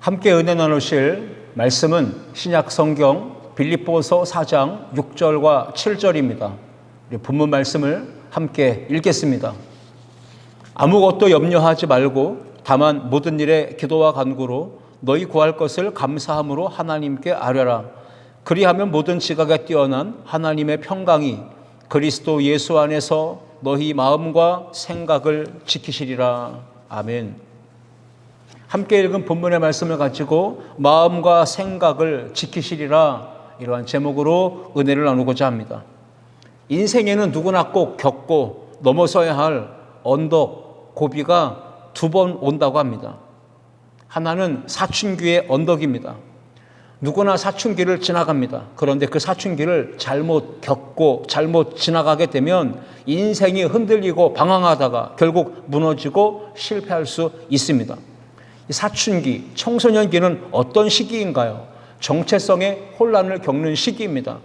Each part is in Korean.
함께 은혜 나누실 말씀은 신약 성경 빌립보서 4장 6절과 7절입니다. 우리 본문 말씀을 함께 읽겠습니다. 아무것도 염려하지 말고 다만 모든 일에 기도와 간구로 너희 구할 것을 감사함으로 하나님께 아뢰라. 그리하면 모든 지각에 뛰어난 하나님의 평강이 그리스도 예수 안에서 너희 마음과 생각을 지키시리라. 아멘. 함께 읽은 본문의 말씀을 가지고 마음과 생각을 지키시리라, 이러한 제목으로 은혜를 나누고자 합니다. 인생에는 누구나 꼭 겪고 넘어서야 할 언덕, 고비가 두 번 온다고 합니다. 하나는 사춘기의 언덕입니다. 누구나 사춘기를 지나갑니다. 그런데 그 사춘기를 잘못 겪고 잘못 지나가게 되면 인생이 흔들리고 방황하다가 결국 무너지고 실패할 수 있습니다. 사춘기, 청소년기는 어떤 시기인가요? 정체성의 혼란을 겪는 시기입니다.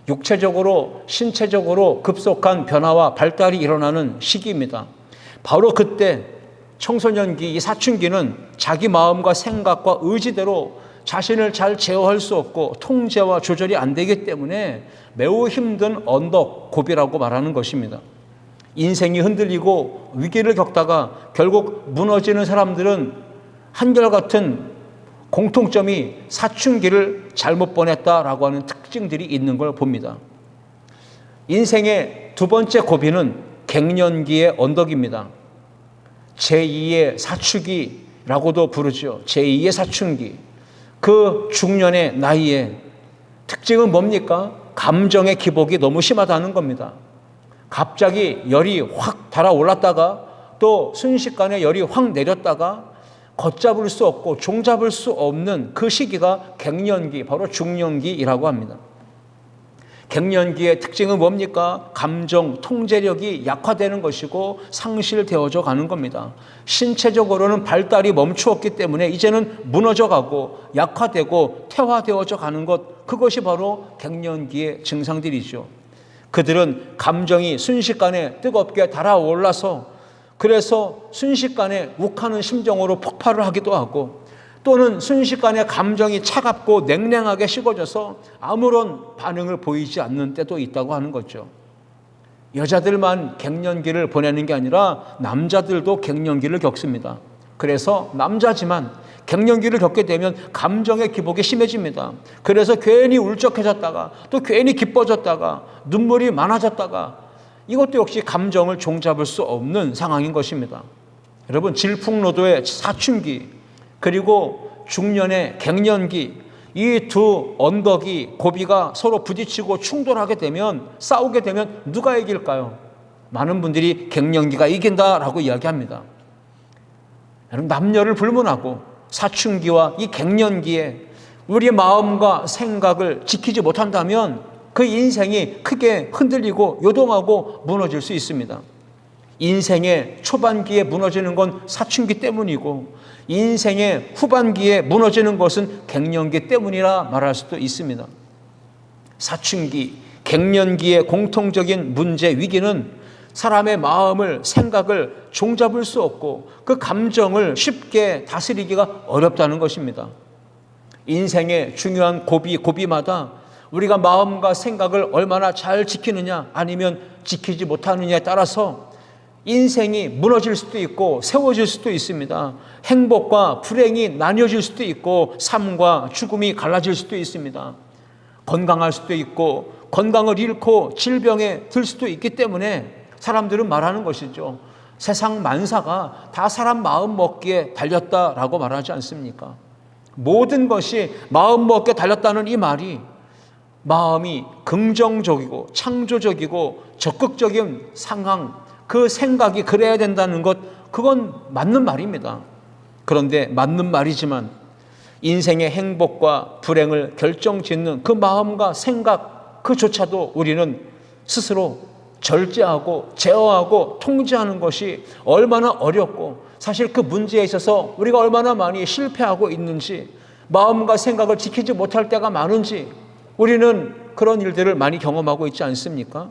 육체적으로, 신체적으로 급속한 변화와 발달이 일어나는 시기입니다. 바로 그때 청소년기, 이 사춘기는 자기 마음과 생각과 의지대로 자신을 잘 제어할 수 없고 통제와 조절이 안 되기 때문에 매우 힘든 언덕, 고비라고 말하는 것입니다. 인생이 흔들리고 위기를 겪다가 결국 무너지는 사람들은 한결같은 공통점이 사춘기를 잘못 보냈다라고 하는 특징들이 있는 걸 봅니다. 인생의 두 번째 고비는 갱년기의 언덕입니다. 제2의 사춘기라고도 부르죠. 제2의 사춘기. 그 중년의 나이에 특징은 뭡니까? 감정의 기복이 너무 심하다는 겁니다. 갑자기 열이 확 달아올랐다가 또 순식간에 열이 확 내렸다가 걷잡을 수 없고 종잡을 수 없는 그 시기가 갱년기, 바로 중년기라고 합니다. 갱년기의 특징은 뭡니까? 감정 통제력이 약화되는 것이고 상실되어져 가는 겁니다. 신체적으로는 발달이 멈추었기 때문에 이제는 무너져가고 약화되고 퇴화되어져 가는 것, 그것이 바로 갱년기의 증상들이죠. 그들은 감정이 순식간에 뜨겁게 달아올라서 그래서 순식간에 욱하는 심정으로 폭발을 하기도 하고 또는 순식간에 감정이 차갑고 냉랭하게 식어져서 아무런 반응을 보이지 않는 때도 있다고 하는 거죠. 여자들만 갱년기를 보내는 게 아니라 남자들도 갱년기를 겪습니다. 그래서 남자지만 갱년기를 겪게 되면 감정의 기복이 심해집니다. 그래서 괜히 울적해졌다가 또 괜히 기뻐졌다가 눈물이 많아졌다가 이것도 역시 감정을 종잡을 수 없는 상황인 것입니다. 여러분, 질풍노도의 사춘기 그리고 중년의 갱년기, 이 두 언덕이, 고비가 서로 부딪히고 충돌하게 되면, 싸우게 되면 누가 이길까요? 많은 분들이 갱년기가 이긴다라고 이야기합니다. 여러분, 남녀를 불문하고 사춘기와 이 갱년기에 우리의 마음과 생각을 지키지 못한다면 그 인생이 크게 흔들리고 요동하고 무너질 수 있습니다. 인생의 초반기에 무너지는 건 사춘기 때문이고 인생의 후반기에 무너지는 것은 갱년기 때문이라 말할 수도 있습니다. 사춘기, 갱년기의 공통적인 문제, 위기는 사람의 마음을, 생각을 종잡을 수 없고 그 감정을 쉽게 다스리기가 어렵다는 것입니다. 인생의 중요한 고비마다 우리가 마음과 생각을 얼마나 잘 지키느냐 아니면 지키지 못하느냐에 따라서 인생이 무너질 수도 있고 세워질 수도 있습니다. 행복과 불행이 나뉘어질 수도 있고 삶과 죽음이 갈라질 수도 있습니다. 건강할 수도 있고 건강을 잃고 질병에 들 수도 있기 때문에 사람들은 말하는 것이죠. 세상 만사가 다 사람 마음 먹기에 달렸다라고 말하지 않습니까? 모든 것이 마음 먹기에 달렸다는 이 말이 마음이 긍정적이고 창조적이고 적극적인 상황, 그 생각이 그래야 된다는 것, 그건 맞는 말입니다. 그런데 맞는 말이지만 인생의 행복과 불행을 결정짓는 그 마음과 생각, 그조차도 우리는 스스로 절제하고 제어하고 통제하는 것이 얼마나 어렵고 사실 그 문제에 있어서 우리가 얼마나 많이 실패하고 있는지, 마음과 생각을 지키지 못할 때가 많은지 우리는 그런 일들을 많이 경험하고 있지 않습니까?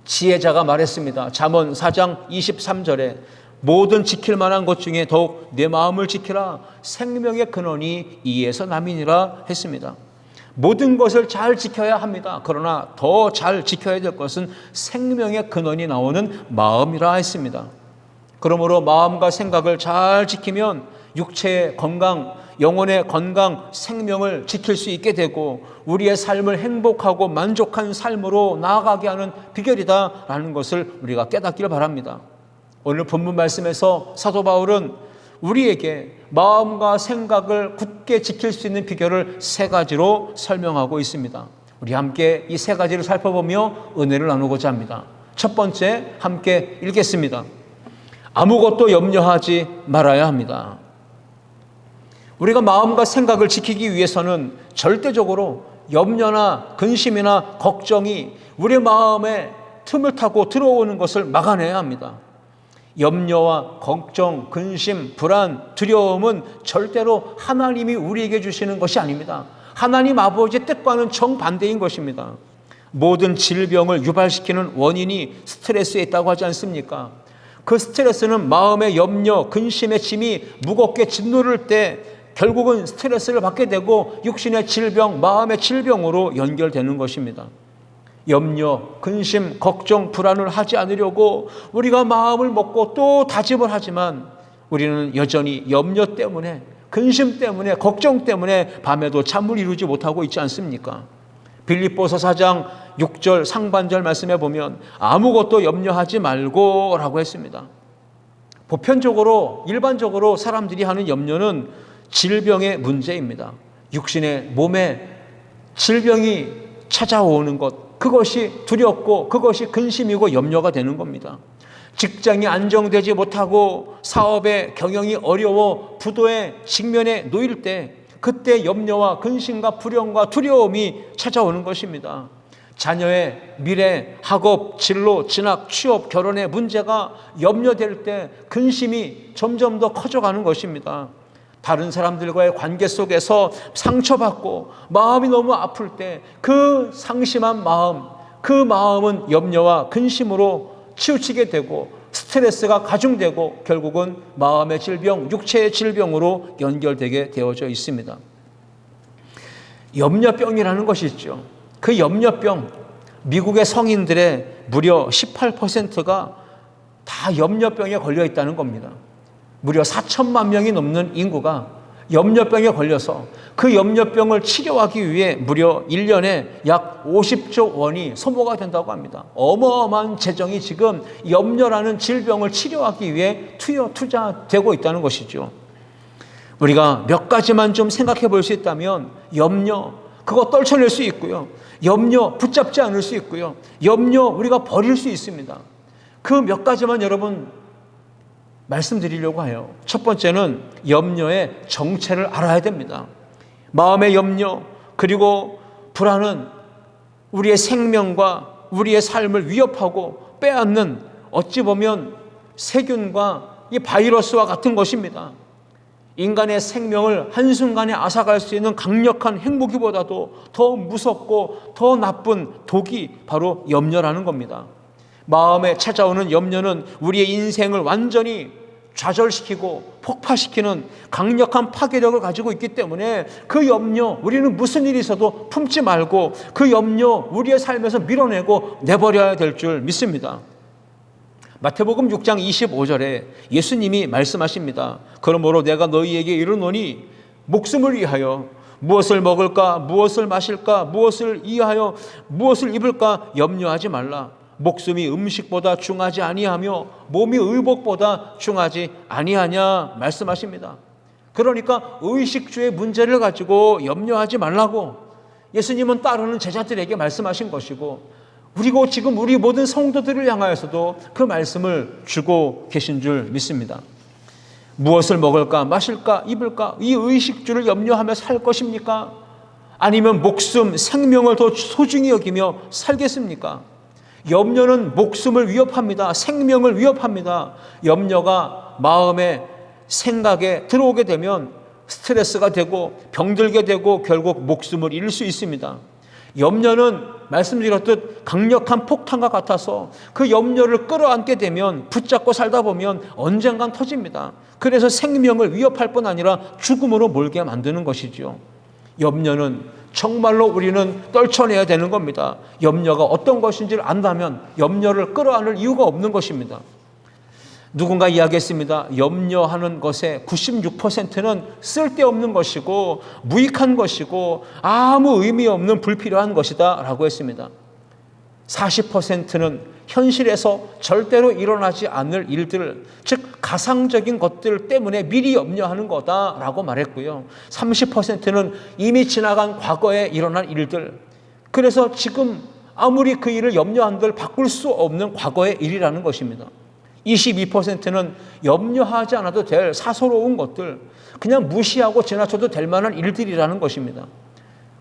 지혜자가 말했습니다. 잠언 4장 23절에 모든 지킬 만한 것 중에 더욱 내 마음을 지키라. 생명의 근원이 이에서 남이니라 했습니다. 모든 것을 잘 지켜야 합니다. 그러나 더 잘 지켜야 될 것은 생명의 근원이 나오는 마음이라 했습니다. 그러므로 마음과 생각을 잘 지키면 육체의 건강, 영혼의 건강, 생명을 지킬 수 있게 되고 우리의 삶을 행복하고 만족한 삶으로 나아가게 하는 비결이다라는 것을 우리가 깨닫기를 바랍니다. 오늘 본문 말씀에서 사도 바울은 우리에게 마음과 생각을 굳게 지킬 수 있는 비결을 세 가지로 설명하고 있습니다. 우리 함께 이 세 가지를 살펴보며 은혜를 나누고자 합니다. 첫 번째, 함께 읽겠습니다. 아무것도 염려하지 말아야 합니다. 우리가 마음과 생각을 지키기 위해서는 절대적으로 염려나 근심이나 걱정이 우리 마음에 틈을 타고 들어오는 것을 막아내야 합니다. 염려와 걱정, 근심, 불안, 두려움은 절대로 하나님이 우리에게 주시는 것이 아닙니다. 하나님 아버지의 뜻과는 정반대인 것입니다. 모든 질병을 유발시키는 원인이 스트레스에 있다고 하지 않습니까? 그 스트레스는 마음의 염려, 근심의 짐이 무겁게 짓누를 때 결국은 스트레스를 받게 되고 육신의 질병, 마음의 질병으로 연결되는 것입니다. 염려, 근심, 걱정, 불안을 하지 않으려고 우리가 마음을 먹고 또 다짐을 하지만 우리는 여전히 염려 때문에, 근심 때문에, 걱정 때문에 밤에도 잠을 이루지 못하고 있지 않습니까? 빌립보서 4장 6절 상반절 말씀에 보면 아무것도 염려하지 말고 라고 했습니다. 보편적으로, 일반적으로 사람들이 하는 염려는 질병의 문제입니다. 육신의 몸에 질병이 찾아오는 것, 그것이 두렵고 그것이 근심이고 염려가 되는 겁니다. 직장이 안정되지 못하고 사업의 경영이 어려워 부도의 직면에 놓일 때 그때 염려와 근심과 불안과 두려움이 찾아오는 것입니다. 자녀의 미래, 학업, 진로, 진학, 취업, 결혼의 문제가 염려될 때 근심이 점점 더 커져가는 것입니다. 다른 사람들과의 관계 속에서 상처받고 마음이 너무 아플 때 그 상심한 마음, 그 마음은 염려와 근심으로 치우치게 되고 스트레스가 가중되고 결국은 마음의 질병, 육체의 질병으로 연결되게 되어져 있습니다. 염려병이라는 것이 있죠. 그 염려병, 미국의 성인들의 무려 18%가 다 염려병에 걸려 있다는 겁니다. 무려 4천만 명이 넘는 인구가 염려병에 걸려서 그 염려병을 치료하기 위해 무려 1년에 약 50조 원이 소모가 된다고 합니다. 어마어마한 재정이 지금 염려라는 질병을 치료하기 위해 투자되고 있다는 것이죠. 우리가 몇 가지만 좀 생각해 볼 수 있다면 염려, 그거 떨쳐낼 수 있고요. 염려 붙잡지 않을 수 있고요. 염려 우리가 버릴 수 있습니다. 그 몇 가지만 여러분 말씀드리려고 해요. 첫 번째는 염려의 정체를 알아야 됩니다. 마음의 염려 그리고 불안은 우리의 생명과 우리의 삶을 위협하고 빼앗는 어찌 보면 세균과 이 바이러스와 같은 것입니다. 인간의 생명을 한순간에 앗아갈 수 있는 강력한 핵무기보다도 더 무섭고 더 나쁜 독이 바로 염려라는 겁니다. 마음에 찾아오는 염려는 우리의 인생을 완전히 좌절시키고 폭파시키는 강력한 파괴력을 가지고 있기 때문에 그 염려, 우리는 무슨 일이 있어도 품지 말고 그 염려 우리의 삶에서 밀어내고 내버려야 될 줄 믿습니다. 마태복음 6장 25절에 예수님이 말씀하십니다. 그러므로 내가 너희에게 이르노니 목숨을 위하여 무엇을 먹을까, 무엇을 마실까, 무엇을 이하여 무엇을 입을까 염려하지 말라. 목숨이 음식보다 중하지 아니하며 몸이 의복보다 중하지 아니하냐 말씀하십니다. 그러니까 의식주의 문제를 가지고 염려하지 말라고 예수님은 따르는 제자들에게 말씀하신 것이고, 그리고 지금 우리 모든 성도들을 향하여서도 그 말씀을 주고 계신 줄 믿습니다. 무엇을 먹을까, 마실까, 입을까, 이 의식주를 염려하며 살 것입니까? 아니면 목숨, 생명을 더 소중히 여기며 살겠습니까? 염려는 목숨을 위협합니다. 생명을 위협합니다. 염려가 마음에, 생각에 들어오게 되면 스트레스가 되고 병들게 되고 결국 목숨을 잃을 수 있습니다. 염려는 말씀드렸듯 강력한 폭탄과 같아서 그 염려를 끌어안게 되면, 붙잡고 살다 보면 언젠간 터집니다. 그래서 생명을 위협할 뿐 아니라 죽음으로 몰게 만드는 것이죠. 염려는 정말로 우리는 떨쳐내야 되는 겁니다. 염려가 어떤 것인지를 안다면 염려를 끌어안을 이유가 없는 것입니다. 누군가 이야기했습니다. 염려하는 것의 96%는 쓸데없는 것이고 무익한 것이고 아무 의미 없는 불필요한 것이다 라고 했습니다. 40%는 현실에서 절대로 일어나지 않을 일들, 즉 가상적인 것들 때문에 미리 염려하는 거다라고 말했고요. 30%는 이미 지나간 과거에 일어난 일들, 그래서 지금 아무리 그 일을 염려한들 바꿀 수 없는 과거의 일이라는 것입니다. 22%는 염려하지 않아도 될 사소로운 것들, 그냥 무시하고 지나쳐도 될 만한 일들이라는 것입니다.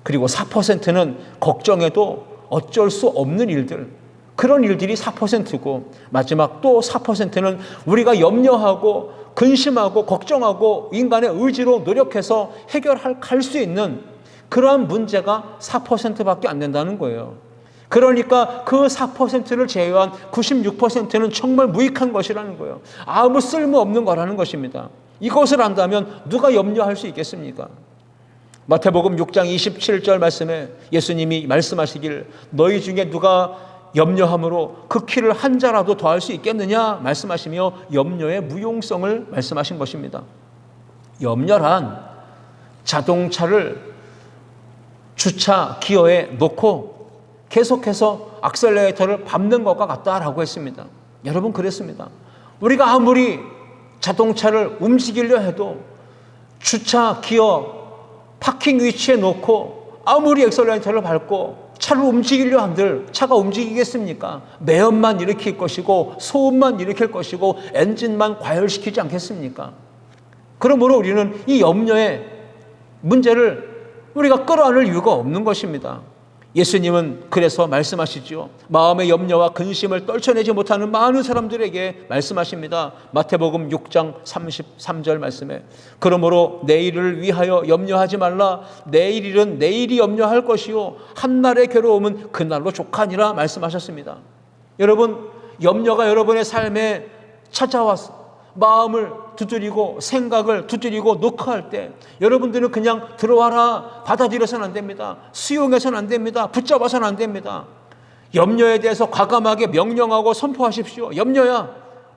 그리고 4%는 걱정해도 어쩔 수 없는 일들, 그런 일들이 4%고, 마지막 또 4%는 우리가 염려하고 근심하고 걱정하고 인간의 의지로 노력해서 해결할 수 있는 그러한 문제가 4%밖에 안 된다는 거예요. 그러니까 그 4%를 제외한 96%는 정말 무익한 것이라는 거예요. 아무 쓸모없는 거라는 것입니다. 이것을 안다면 누가 염려할 수 있겠습니까? 마태복음 6장 27절 말씀에 예수님이 말씀하시길, 너희 중에 누가 염려함으로 그 키를 한 자라도 더할 수 있겠느냐 말씀하시며 염려의 무용성을 말씀하신 것입니다. 염려란 자동차를 주차 기어에 놓고 계속해서 악셀레이터를 밟는 것과 같다라고 했습니다. 여러분, 그랬습니다. 우리가 아무리 자동차를 움직이려 해도 주차 기어 파킹 위치에 놓고 아무리 액셀레이터를 밟고 차를 움직이려 한들 차가 움직이겠습니까? 매연만 일으킬 것이고 소음만 일으킬 것이고 엔진만 과열시키지 않겠습니까? 그러므로 우리는 이 염려의 문제를 우리가 끌어안을 이유가 없는 것입니다. 예수님은 그래서 말씀하시죠. 마음의 염려와 근심을 떨쳐내지 못하는 많은 사람들에게 말씀하십니다. 마태복음 6장 33절 말씀에, 그러므로 내일을 위하여 염려하지 말라. 내일 일은 내일이 염려할 것이요 한날의 괴로움은 그날로 족하니라 말씀하셨습니다. 여러분, 염려가 여러분의 삶에 찾아와서 마음을 두드리고 생각을 두드리고 노크할 때 여러분들은 그냥 들어와라 받아들여서는 안 됩니다. 수용해서는 안 됩니다. 붙잡아서는 안 됩니다. 염려에 대해서 과감하게 명령하고 선포하십시오. 염려야,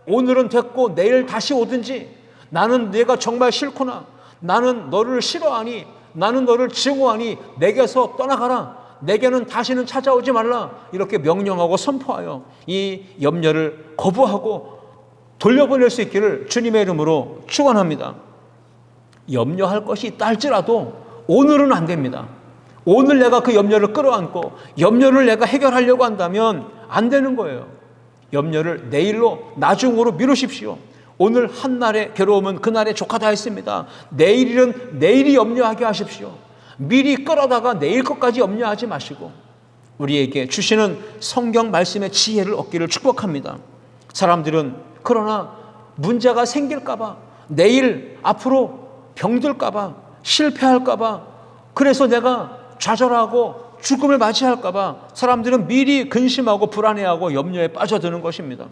오늘은 됐고 내일 다시 오든지, 나는 내가 정말 싫구나, 나는 너를 싫어하니, 나는 너를 증오하니 내게서 떠나가라, 내게는 다시는 찾아오지 말라, 이렇게 명령하고 선포하여 이 염려를 거부하고 돌려보낼 수 있기를 주님의 이름으로 축원합니다. 염려할 것이 있다 할지라도 오늘은 안 됩니다. 오늘 내가 그 염려를 끌어안고 염려를 내가 해결하려고 한다면 안 되는 거예요. 염려를 내일로, 나중으로 미루십시오. 오늘 한날의 괴로움은 그날의 족하다 했습니다. 내일은 내일이 염려하게 하십시오. 미리 끌어다가 내일 것까지 염려하지 마시고 우리에게 주시는 성경 말씀의 지혜를 얻기를 축복합니다. 사람들은 그러나 문제가 생길까봐, 내일 앞으로 병들까봐, 실패할까봐, 그래서 내가 좌절하고 죽음을 맞이할까봐 사람들은 미리 근심하고 불안해하고 염려에 빠져드는 것입니다.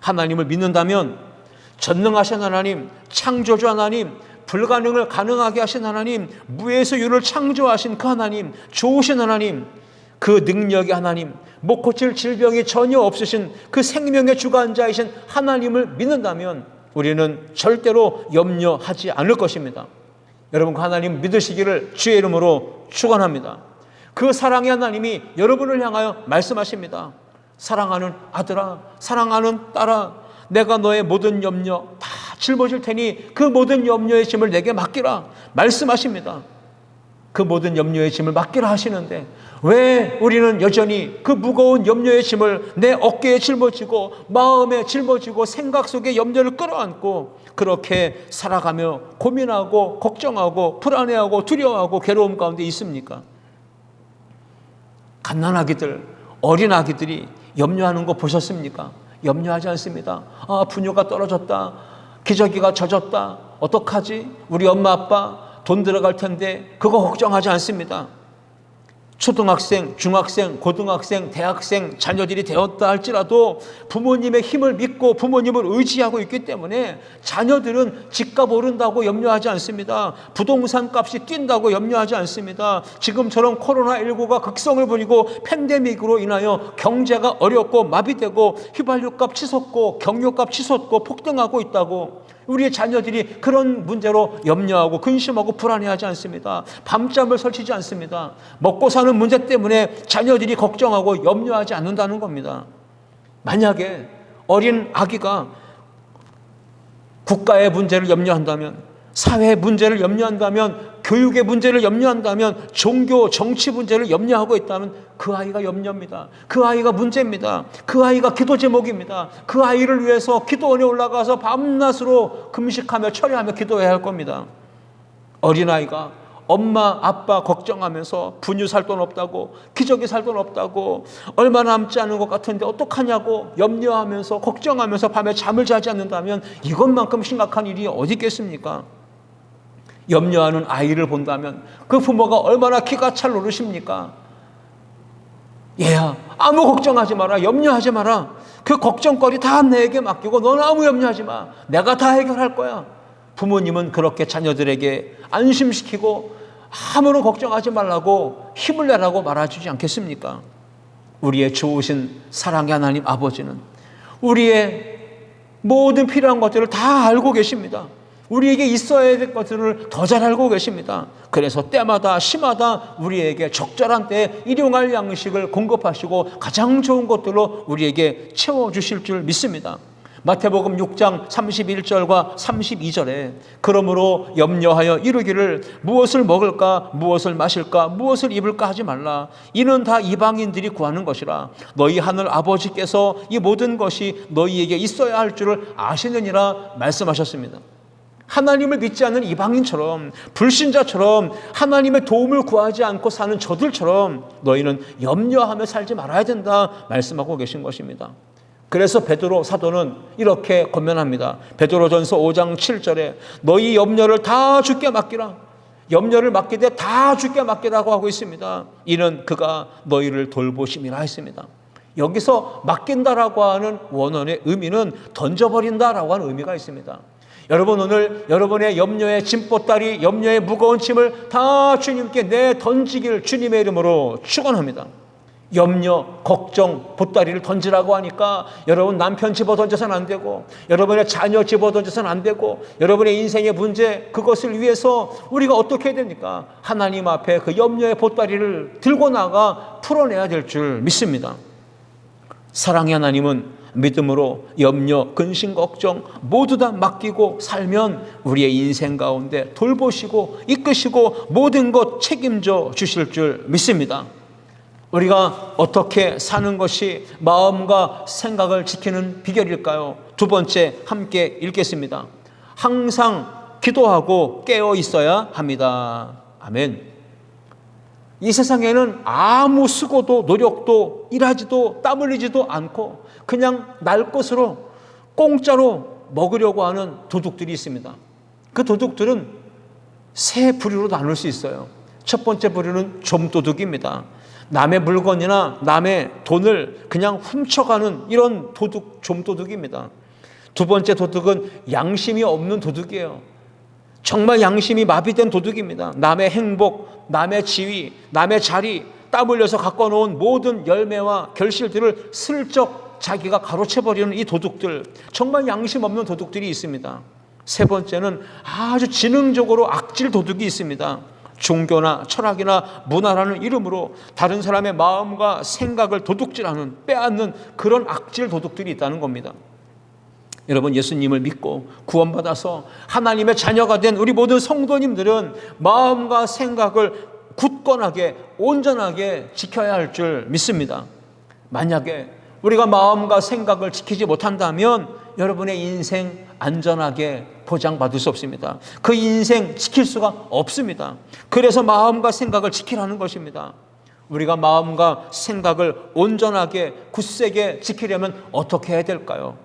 하나님을 믿는다면 전능하신 하나님, 창조주 하나님, 불가능을 가능하게 하신 하나님, 무에서 유를 창조하신 그 하나님, 좋으신 하나님, 그 능력의 하나님, 못 고칠 질병이 전혀 없으신 그 생명의 주관자이신 하나님을 믿는다면 우리는 절대로 염려하지 않을 것입니다. 여러분, 그 하나님 믿으시기를 주의 이름으로 축원합니다. 그 사랑의 하나님이 여러분을 향하여 말씀하십니다. 사랑하는 아들아, 사랑하는 딸아, 내가 너의 모든 염려 다 짊어질 테니 그 모든 염려의 짐을 내게 맡기라 말씀하십니다. 그 모든 염려의 짐을 맡기라 하시는데 왜 우리는 여전히 그 무거운 염려의 짐을 내 어깨에 짊어지고 마음에 짊어지고 생각 속에 염려를 끌어안고 그렇게 살아가며 고민하고 걱정하고 불안해하고 두려워하고 괴로움 가운데 있습니까? 갓난아기들, 어린아기들이 염려하는 거 보셨습니까? 염려하지 않습니다. 아, 분유가 떨어졌다, 기저귀가 젖었다, 어떡하지? 우리 엄마 아빠 돈 들어갈 텐데, 그거 걱정하지 않습니다. 초등학생, 중학생, 고등학생, 대학생 자녀들이 되었다 할지라도 부모님의 힘을 믿고 부모님을 의지하고 있기 때문에 자녀들은 집값 오른다고 염려하지 않습니다. 부동산 값이 뛴다고 염려하지 않습니다. 지금처럼 코로나19가 극성을 부리고 팬데믹으로 인하여 경제가 어렵고 마비되고 휘발유값 치솟고 경유값 치솟고 폭등하고 있다고 우리의 자녀들이 그런 문제로 염려하고 근심하고 불안해하지 않습니다. 밤잠을 설치지 않습니다. 먹고 사는 문제 때문에 자녀들이 걱정하고 염려하지 않는다는 겁니다. 만약에 어린 아기가 국가의 문제를 염려한다면, 사회의 문제를 염려한다면, 교육의 문제를 염려한다면, 종교, 정치 문제를 염려하고 있다면 그 아이가 염려입니다. 그 아이가 문제입니다. 그 아이가 기도 제목입니다. 그 아이를 위해서 기도원에 올라가서 밤낮으로 금식하며 철야하며 기도해야 할 겁니다. 어린아이가 엄마, 아빠 걱정하면서 분유 살 돈 없다고, 기저귀 살 돈 없다고, 얼마 남지 않은 것 같은데 어떡하냐고 염려하면서 걱정하면서 밤에 잠을 자지 않는다면 이것만큼 심각한 일이 어디 있겠습니까? 염려하는 아이를 본다면 그 부모가 얼마나 기가 찰 노릇입니까? 얘야, 아무 걱정하지 마라. 염려하지 마라. 그 걱정거리 다 내게 맡기고 너는 아무 염려하지 마. 내가 다 해결할 거야. 부모님은 그렇게 자녀들에게 안심시키고 아무런 걱정하지 말라고 힘을 내라고 말해주지 않겠습니까? 우리의 좋으신 사랑의 하나님 아버지는 우리의 모든 필요한 것들을 다 알고 계십니다. 우리에게 있어야 될 것들을 더 잘 알고 계십니다. 그래서 때마다 시마다 우리에게 적절한 때에 일용할 양식을 공급하시고 가장 좋은 것들로 우리에게 채워주실 줄 믿습니다. 마태복음 6장 31절과 32절에 그러므로 염려하여 이르기를 무엇을 먹을까 무엇을 마실까 무엇을 입을까 하지 말라. 이는 다 이방인들이 구하는 것이라. 너희 하늘 아버지께서 이 모든 것이 너희에게 있어야 할 줄을 아시느니라 말씀하셨습니다. 하나님을 믿지 않는 이방인처럼, 불신자처럼, 하나님의 도움을 구하지 않고 사는 저들처럼 너희는 염려하며 살지 말아야 된다 말씀하고 계신 것입니다. 그래서 베드로 사도는 이렇게 권면합니다. 베드로전서 5장 7절에 너희 염려를 다 주께 맡기라. 염려를 맡기되 다 주께 맡기라고 하고 있습니다. 이는 그가 너희를 돌보심이라 했습니다. 여기서 맡긴다라고 하는 원어의 의미는 던져버린다라고 하는 의미가 있습니다. 여러분, 오늘 여러분의 염려의 짐보따리, 염려의 무거운 짐을 다 주님께 내던지길 주님의 이름으로 축원합니다. 염려, 걱정, 보따리를 던지라고 하니까 여러분 남편 집어던져서는 안 되고, 여러분의 자녀 집어던져서는 안 되고, 여러분의 인생의 문제, 그것을 위해서 우리가 어떻게 해야 됩니까? 하나님 앞에 그 염려의 보따리를 들고 나가 풀어내야 될 줄 믿습니다. 사랑의 하나님은 믿음으로 염려, 근심, 걱정 모두 다 맡기고 살면 우리의 인생 가운데 돌보시고 이끄시고 모든 것 책임져 주실 줄 믿습니다. 우리가 어떻게 사는 것이 마음과 생각을 지키는 비결일까요? 두 번째 함께 읽겠습니다. 항상 기도하고 깨어 있어야 합니다. 아멘. 이 세상에는 아무 수고도 노력도 일하지도 땀 흘리지도 않고 그냥 날 것으로 공짜로 먹으려고 하는 도둑들이 있습니다. 그 도둑들은 세 부류로 나눌 수 있어요. 첫 번째 부류는 좀도둑입니다. 남의 물건이나 남의 돈을 그냥 훔쳐가는 이런 도둑, 좀도둑입니다. 두 번째 도둑은 양심이 없는 도둑이에요. 정말 양심이 마비된 도둑입니다. 남의 행복, 남의 지위, 남의 자리, 땀 흘려서 갖고 놓은 모든 열매와 결실들을 슬쩍 자기가 가로채버리는 이 도둑들, 정말 양심 없는 도둑들이 있습니다. 세 번째는 아주 지능적으로 악질 도둑이 있습니다. 종교나 철학이나 문화라는 이름으로 다른 사람의 마음과 생각을 도둑질하는, 빼앗는 그런 악질 도둑들이 있다는 겁니다. 여러분, 예수님을 믿고 구원받아서 하나님의 자녀가 된 우리 모든 성도님들은 마음과 생각을 굳건하게 온전하게 지켜야 할 줄 믿습니다. 만약에 우리가 마음과 생각을 지키지 못한다면 여러분의 인생 안전하게 보장받을 수 없습니다. 그 인생 지킬 수가 없습니다. 그래서 마음과 생각을 지키라는 것입니다. 우리가 마음과 생각을 온전하게 굳세게 지키려면 어떻게 해야 될까요?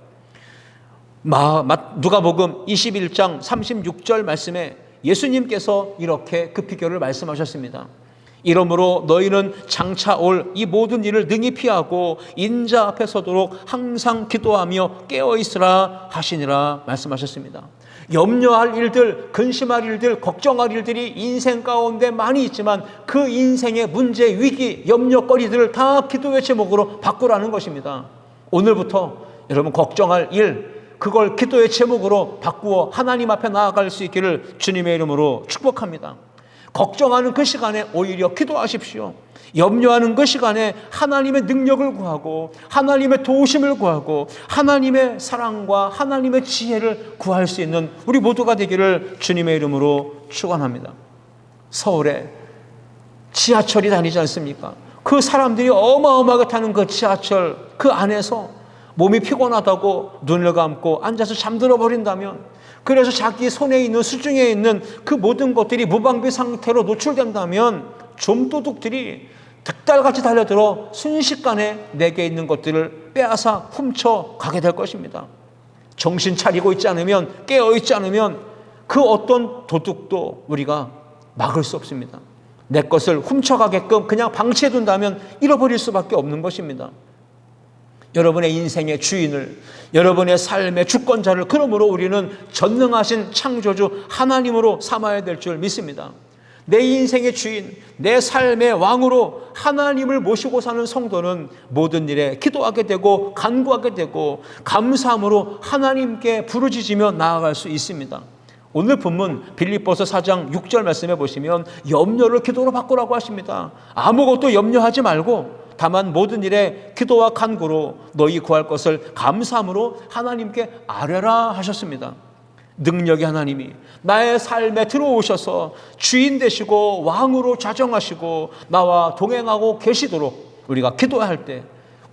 누가복음 21장 36절 말씀에 예수님께서 이렇게 그 비결을 말씀하셨습니다. 이러므로 너희는 장차 올 이 모든 일을 능히 피하고 인자 앞에 서도록 항상 기도하며 깨어있으라 하시니라 말씀하셨습니다. 염려할 일들, 근심할 일들, 걱정할 일들이 인생 가운데 많이 있지만 그 인생의 문제, 위기, 염려거리들을 다 기도의 제목으로 바꾸라는 것입니다. 오늘부터 여러분 걱정할 일, 그걸 기도의 제목으로 바꾸어 하나님 앞에 나아갈 수 있기를 주님의 이름으로 축복합니다. 걱정하는 그 시간에 오히려 기도하십시오. 염려하는 그 시간에 하나님의 능력을 구하고 하나님의 도우심을 구하고 하나님의 사랑과 하나님의 지혜를 구할 수 있는 우리 모두가 되기를 주님의 이름으로 축원합니다. 서울에 지하철이 다니지 않습니까? 그 사람들이 어마어마하게 타는 그 지하철 그 안에서 몸이 피곤하다고 눈을 감고 앉아서 잠들어 버린다면, 그래서 자기 손에 있는 수중에 있는 그 모든 것들이 무방비 상태로 노출된다면 좀도둑들이 득달같이 달려들어 순식간에 내게 있는 것들을 빼앗아 훔쳐가게 될 것입니다. 정신 차리고 있지 않으면, 깨어있지 않으면 그 어떤 도둑도 우리가 막을 수 없습니다. 내 것을 훔쳐가게끔 그냥 방치해둔다면 잃어버릴 수밖에 없는 것입니다. 여러분의 인생의 주인을, 여러분의 삶의 주권자를 그러므로 우리는 전능하신 창조주 하나님으로 삼아야 될 줄 믿습니다. 내 인생의 주인, 내 삶의 왕으로 하나님을 모시고 사는 성도는 모든 일에 기도하게 되고 간구하게 되고 감사함으로 하나님께 부르짖으며 나아갈 수 있습니다. 오늘 본문 빌립보서 4장 6절 말씀해 보시면 염려를 기도로 바꾸라고 하십니다. 아무것도 염려하지 말고 다만 모든 일에 기도와 간구로 너희 구할 것을 감사함으로 하나님께 아뢰라 하셨습니다. 능력의 하나님이 나의 삶에 들어오셔서 주인 되시고 왕으로 좌정하시고 나와 동행하고 계시도록 우리가 기도할 때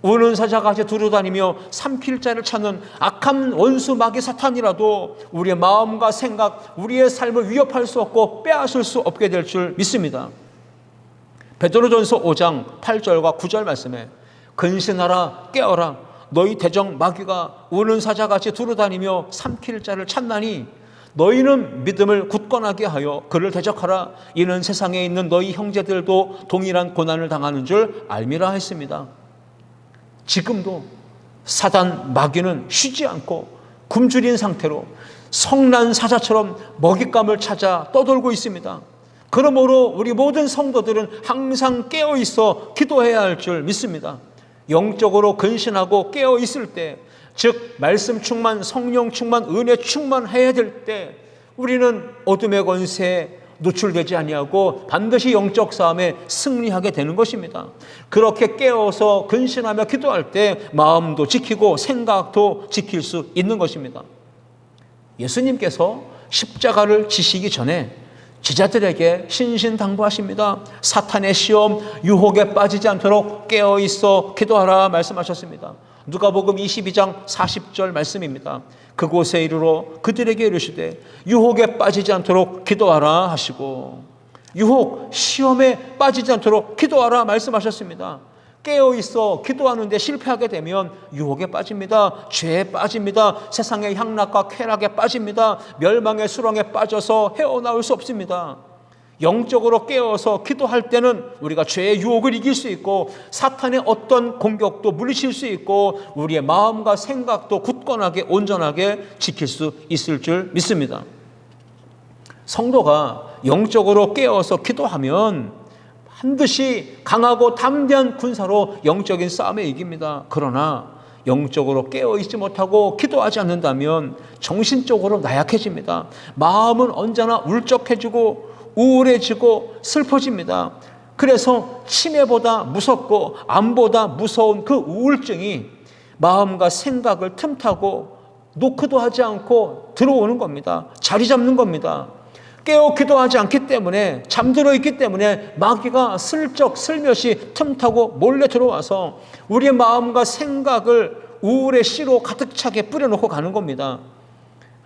우는 사자같이 두루다니며 삼킬 자를 찾는 악한 원수 마귀 사탄이라도 우리의 마음과 생각, 우리의 삶을 위협할 수 없고 빼앗을 수 없게 될 줄 믿습니다. 베드로전서 5장 8절과 9절 말씀에 근신하라 깨어라 너희 대적 마귀가 우는 사자같이 두루다니며 삼킬 자를 찾나니 너희는 믿음을 굳건하게 하여 그를 대적하라. 이는 세상에 있는 너희 형제들도 동일한 고난을 당하는 줄 알미라 했습니다. 지금도 사단 마귀는 쉬지 않고 굶주린 상태로 성난 사자처럼 먹잇감을 찾아 떠돌고 있습니다. 그러므로 우리 모든 성도들은 항상 깨어있어 기도해야 할 줄 믿습니다. 영적으로 근신하고 깨어있을 때, 즉 말씀 충만, 성령 충만, 은혜 충만해야 될 때 우리는 어둠의 권세에 노출되지 아니하고 반드시 영적 싸움에 승리하게 되는 것입니다. 그렇게 깨어서 근신하며 기도할 때 마음도 지키고 생각도 지킬 수 있는 것입니다. 예수님께서 십자가를 지시기 전에 제자들에게 신신당부하십니다. 사탄의 시험, 유혹에 빠지지 않도록 깨어있어 기도하라 말씀하셨습니다. 누가복음 22장 40절 말씀입니다. 그곳에 이르러 그들에게 이르시되 유혹에 빠지지 않도록 기도하라 하시고, 유혹, 시험에 빠지지 않도록 기도하라 말씀하셨습니다. 깨어있어 기도하는데 실패하게 되면 유혹에 빠집니다. 죄에 빠집니다. 세상의 향락과 쾌락에 빠집니다. 멸망의 수렁에 빠져서 헤어나올 수 없습니다. 영적으로 깨어서 기도할 때는 우리가 죄의 유혹을 이길 수 있고 사탄의 어떤 공격도 물리칠 수 있고 우리의 마음과 생각도 굳건하게 온전하게 지킬 수 있을 줄 믿습니다. 성도가 영적으로 깨어서 기도하면 반드시 강하고 담대한 군사로 영적인 싸움에 이깁니다. 그러나 영적으로 깨어있지 못하고 기도하지 않는다면 정신적으로 나약해집니다. 마음은 언제나 울적해지고 우울해지고 슬퍼집니다. 그래서 치매보다 무섭고 암보다 무서운 그 우울증이 마음과 생각을 틈타고 노크도 하지 않고 들어오는 겁니다. 자리 잡는 겁니다. 깨어 기도하지 않기 때문에, 잠들어 있기 때문에 마귀가 슬쩍 슬며시 틈타고 몰래 들어와서 우리의 마음과 생각을 우울의 씨로 가득 차게 뿌려놓고 가는 겁니다.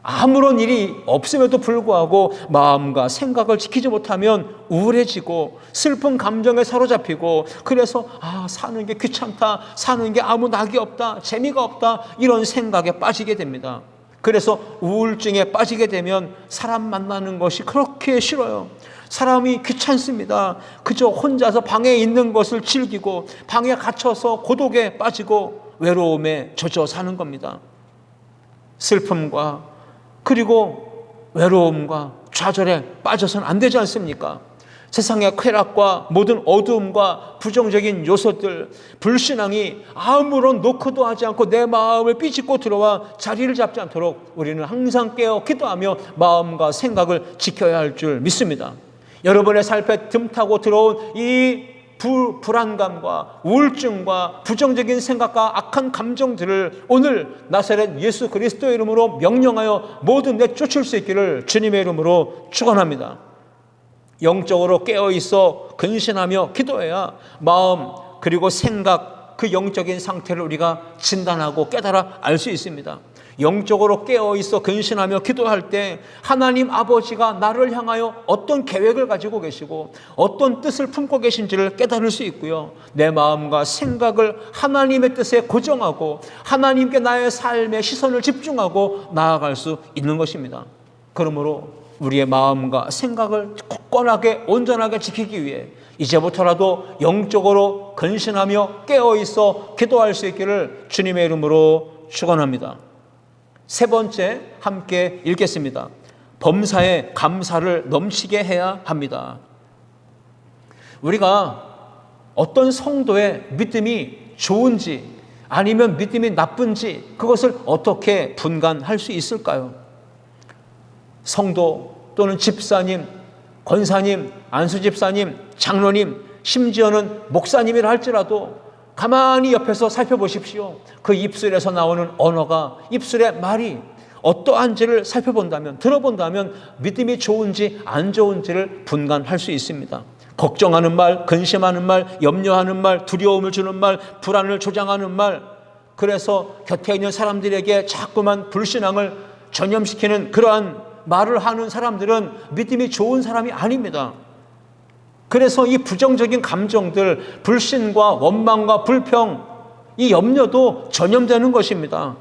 아무런 일이 없음에도 불구하고 마음과 생각을 지키지 못하면 우울해지고 슬픈 감정에 사로잡히고, 그래서 사는 게 귀찮다, 사는 게 아무 낙이 없다, 재미가 없다, 이런 생각에 빠지게 됩니다. 그래서 우울증에 빠지게 되면 사람 만나는 것이 그렇게 싫어요. 사람이 귀찮습니다. 그저 혼자서 방에 있는 것을 즐기고 방에 갇혀서 고독에 빠지고 외로움에 젖어 사는 겁니다. 슬픔과 그리고 외로움과 좌절에 빠져서는 안 되지 않습니까? 세상의 쾌락과 모든 어두움과 부정적인 요소들, 불신앙이 아무런 노크도 하지 않고 내 마음을 삐집고 들어와 자리를 잡지 않도록 우리는 항상 깨어 기도하며 마음과 생각을 지켜야 할 줄 믿습니다. 여러분의 삶에 틈타고 들어온 이 불안감과 우울증과 부정적인 생각과 악한 감정들을 오늘 나사렛 예수 그리스도의 이름으로 명령하여 모두 내쫓을 수 있기를 주님의 이름으로 축원합니다. 영적으로 깨어있어 근신하며 기도해야 마음 그리고 생각, 그 영적인 상태를 우리가 진단하고 깨달아 알 수 있습니다. 영적으로 깨어있어 근신하며 기도할 때 하나님 아버지가 나를 향하여 어떤 계획을 가지고 계시고 어떤 뜻을 품고 계신지를 깨달을 수 있고요, 내 마음과 생각을 하나님의 뜻에 고정하고 하나님께 나의 삶의 시선을 집중하고 나아갈 수 있는 것입니다. 그러므로 우리의 마음과 생각을 굳건하게 온전하게 지키기 위해 이제부터라도 영적으로 근신하며 깨어있어 기도할 수 있기를 주님의 이름으로 축원합니다. 세 번째, 함께 읽겠습니다. 범사에 감사를 넘치게 해야 합니다. 우리가 어떤 성도의 믿음이 좋은지 아니면 믿음이 나쁜지 그것을 어떻게 분간할 수 있을까요? 성도 또는 집사님, 권사님, 안수집사님, 장로님, 심지어는 목사님이라 할지라도 가만히 옆에서 살펴보십시오. 그 입술에서 나오는 언어가, 입술의 말이 어떠한지를 살펴본다면, 들어본다면 믿음이 좋은지 안 좋은지를 분간할 수 있습니다. 걱정하는 말, 근심하는 말, 염려하는 말, 두려움을 주는 말, 불안을 조장하는 말, 그래서 곁에 있는 사람들에게 자꾸만 불신앙을 전염시키는 그러한 말을 하는 사람들은 믿음이 좋은 사람이 아닙니다. 그래서 이 부정적인 감정들, 불신과 원망과 불평, 이 염려도 전염되는 것입니다.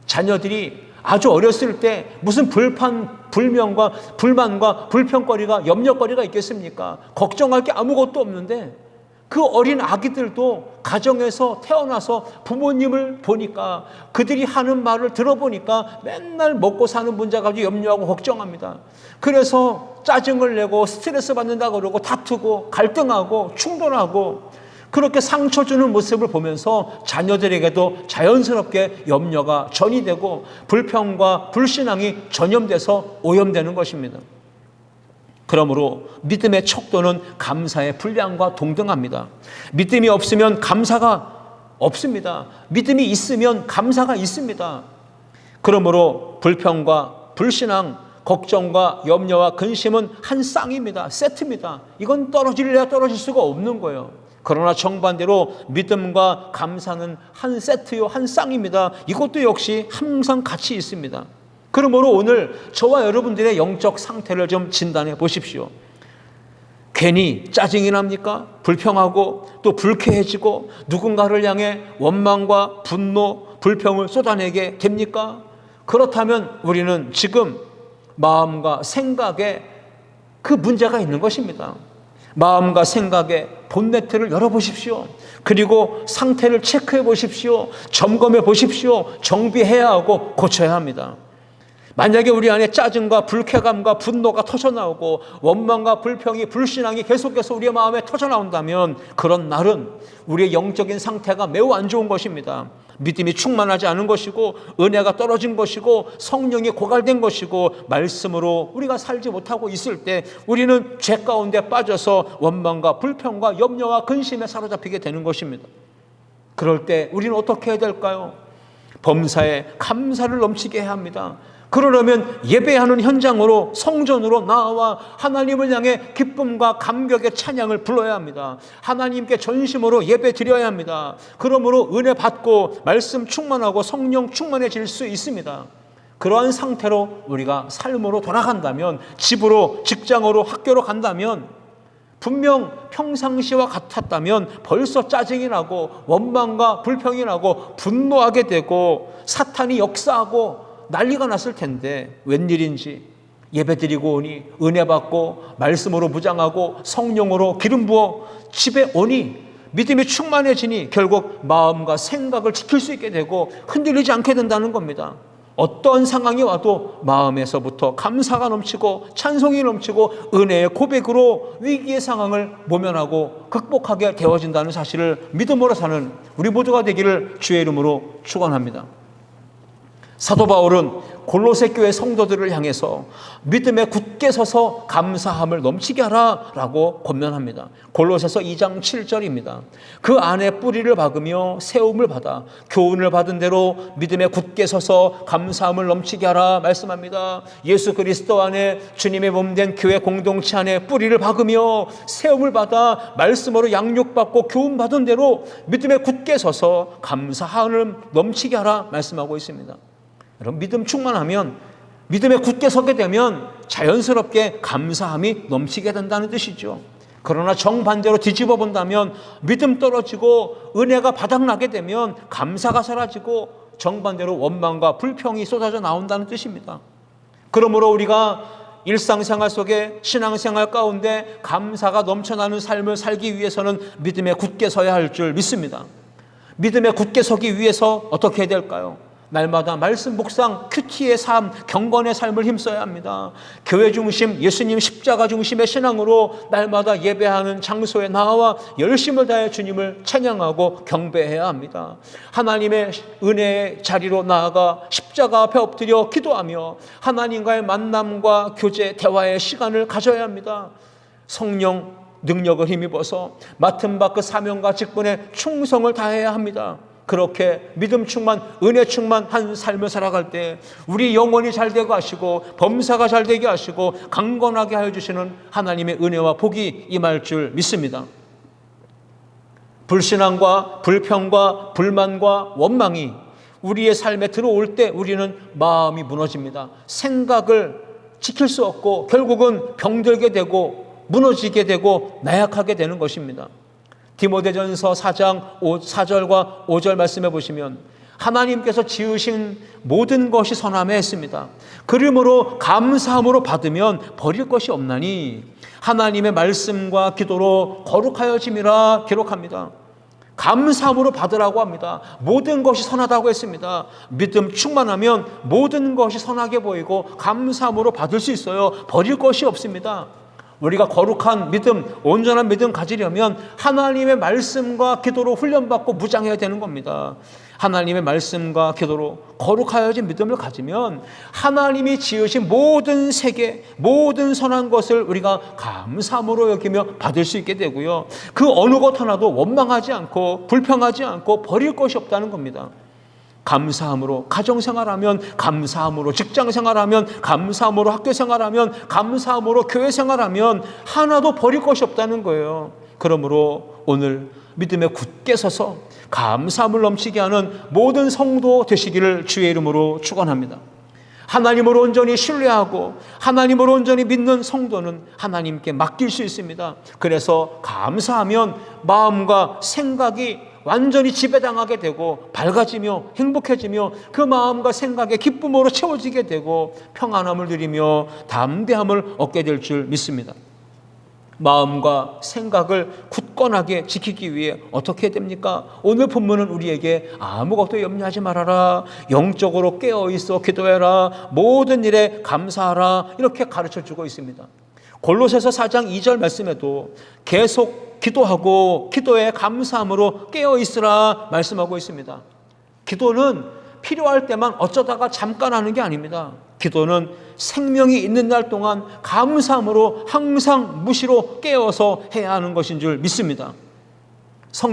자녀들이 아주 어렸을 때 무슨 불만과 불평거리가, 염려거리가 있겠습니까? 걱정할 게 아무것도 없는데 그 어린 아기들도 가정에서 태어나서 부모님을 보니까, 그들이 하는 말을 들어보니까 맨날 먹고 사는 문제 가지고 염려하고 걱정합니다. 그래서 짜증을 내고 스트레스 받는다 그러고 다투고 갈등하고 충돌하고, 그렇게 상처 주는 모습을 보면서 자녀들에게도 자연스럽게 염려가 전이되고 불평과 불신앙이 전염돼서 오염되는 것입니다. 그러므로 믿음의 척도는 감사의 분량과 동등합니다. 믿음이 없으면 감사가 없습니다. 믿음이 있으면 감사가 있습니다. 그러므로 불평과 불신앙, 걱정과 염려와 근심은 한 쌍입니다. 세트입니다. 이건 떨어질래야 떨어질 수가 없는 거예요. 그러나 정반대로 믿음과 감사는 한 세트요, 한 쌍입니다. 이것도 역시 항상 같이 있습니다. 그러므로 오늘 저와 여러분들의 영적 상태를 좀 진단해 보십시오. 괜히 짜증이 납니까? 불평하고 또 불쾌해지고 누군가를 향해 원망과 분노, 불평을 쏟아내게 됩니까? 그렇다면 우리는 지금 마음과 생각에 그 문제가 있는 것입니다. 마음과 생각의 본네트를 열어보십시오. 그리고 상태를 체크해 보십시오. 점검해 보십시오. 정비해야 하고 고쳐야 합니다. 만약에 우리 안에 짜증과 불쾌감과 분노가 터져나오고 원망과 불평이, 불신앙이 계속해서 우리의 마음에 터져나온다면 그런 날은 우리의 영적인 상태가 매우 안 좋은 것입니다. 믿음이 충만하지 않은 것이고 은혜가 떨어진 것이고 성령이 고갈된 것이고 말씀으로 우리가 살지 못하고 있을 때 우리는 죄 가운데 빠져서 원망과 불평과 염려와 근심에 사로잡히게 되는 것입니다. 그럴 때 우리는 어떻게 해야 될까요? 범사에 감사를 넘치게 해야 합니다. 그러려면 예배하는 현장으로, 성전으로 나와 하나님을 향해 기쁨과 감격의 찬양을 불러야 합니다. 하나님께 전심으로 예배 드려야 합니다. 그러므로 은혜 받고 말씀 충만하고 성령 충만해질 수 있습니다. 그러한 상태로 우리가 삶으로 돌아간다면, 집으로, 직장으로, 학교로 간다면 분명 평상시와 같았다면 벌써 짜증이 나고 원망과 불평이 나고 분노하게 되고 사탄이 역사하고 난리가 났을 텐데 웬일인지 예배드리고 오니 은혜 받고 말씀으로 무장하고 성령으로 기름 부어 집에 오니 믿음이 충만해지니 결국 마음과 생각을 지킬 수 있게 되고 흔들리지 않게 된다는 겁니다. 어떤 상황이 와도 마음에서부터 감사가 넘치고 찬송이 넘치고 은혜의 고백으로 위기의 상황을 모면하고 극복하게 되어진다는 사실을 믿음으로 사는 우리 모두가 되기를 주의 이름으로 축원합니다. 사도 바울은 골로새 교회 성도들을 향해서 믿음에 굳게 서서 감사함을 넘치게 하라라고 권면합니다. 골로새서 2장 7절입니다. 그 안에 뿌리를 박으며 세움을 받아 교훈을 받은 대로 믿음에 굳게 서서 감사함을 넘치게 하라 말씀합니다. 예수 그리스도 안에 주님의 몸된 교회 공동체 안에 뿌리를 박으며 세움을 받아 말씀으로 양육받고 교훈 받은 대로 믿음에 굳게 서서 감사함을 넘치게 하라 말씀하고 있습니다. 여러분, 믿음 충만하면, 믿음에 굳게 서게 되면 자연스럽게 감사함이 넘치게 된다는 뜻이죠. 그러나 정반대로 뒤집어 본다면 믿음 떨어지고 은혜가 바닥나게 되면 감사가 사라지고 정반대로 원망과 불평이 쏟아져 나온다는 뜻입니다. 그러므로 우리가 일상생활 속에 신앙생활 가운데 감사가 넘쳐나는 삶을 살기 위해서는 믿음에 굳게 서야 할 줄 믿습니다. 믿음에 굳게 서기 위해서 어떻게 해야 될까요? 날마다 말씀 묵상, 큐티의 삶, 경건의 삶을 힘써야 합니다. 교회 중심, 예수님 십자가 중심의 신앙으로 날마다 예배하는 장소에 나와 열심을 다해 주님을 찬양하고 경배해야 합니다. 하나님의 은혜의 자리로 나아가 십자가 앞에 엎드려 기도하며 하나님과의 만남과 교제, 대화의 시간을 가져야 합니다. 성령 능력을 힘입어서 맡은 바 그 사명과 직분에 충성을 다해야 합니다. 그렇게 믿음 충만, 은혜 충만한 삶을 살아갈 때 우리 영혼이 잘 되게 하시고 범사가 잘 되게 하시고 강건하게 하여 주시는 하나님의 은혜와 복이 임할 줄 믿습니다. 불신앙과 불평과 불만과 원망이 우리의 삶에 들어올 때 우리는 마음이 무너집니다. 생각을 지킬 수 없고 결국은 병들게 되고 무너지게 되고 나약하게 되는 것입니다. 디모데전서 4장 4절과 5절 말씀해 보시면 하나님께서 지으신 모든 것이 선함에 했습니다. 그러므로 감사함으로 받으면 버릴 것이 없나니 하나님의 말씀과 기도로 거룩하여짐이라 기록합니다. 감사함으로 받으라고 합니다. 모든 것이 선하다고 했습니다. 믿음 충만하면 모든 것이 선하게 보이고 감사함으로 받을 수 있어요. 버릴 것이 없습니다. 우리가 거룩한 믿음, 온전한 믿음 가지려면 하나님의 말씀과 기도로 훈련받고 무장해야 되는 겁니다. 하나님의 말씀과 기도로 거룩하여진 믿음을 가지면 하나님이 지으신 모든 세계, 모든 선한 것을 우리가 감사함으로 여기며 받을 수 있게 되고요. 그 어느 것 하나도 원망하지 않고 불평하지 않고 버릴 것이 없다는 겁니다. 감사함으로 가정생활하면, 감사함으로 직장생활하면, 감사함으로 학교생활하면, 감사함으로 교회생활하면 하나도 버릴 것이 없다는 거예요. 그러므로 오늘 믿음에 굳게 서서 감사함을 넘치게 하는 모든 성도 되시기를 주의 이름으로 축원합니다. 하나님을 온전히 신뢰하고 하나님을 온전히 믿는 성도는 하나님께 맡길 수 있습니다. 그래서 감사하면 마음과 생각이 완전히 지배당하게 되고 밝아지며 행복해지며 그 마음과 생각의 기쁨으로 채워지게 되고 평안함을 누리며 담대함을 얻게 될 줄 믿습니다. 마음과 생각을 굳건하게 지키기 위해 어떻게 해야 됩니까? 오늘 본문은 우리에게 아무것도 염려하지 말아라, 영적으로 깨어있어 기도해라, 모든 일에 감사하라, 이렇게 가르쳐주고 있습니다. 골로새서 4장 2절 말씀에도 계속 기도하고 기도에 감사함으로 깨어있으라 말씀하고 있습니다. 기도는 필요할 때만 어쩌다가 잠깐 하는 게 아닙니다. 기도는 생명이 있는 날 동안 감사함으로 항상 무시로 깨어서 해야 하는 것인 줄 믿습니다.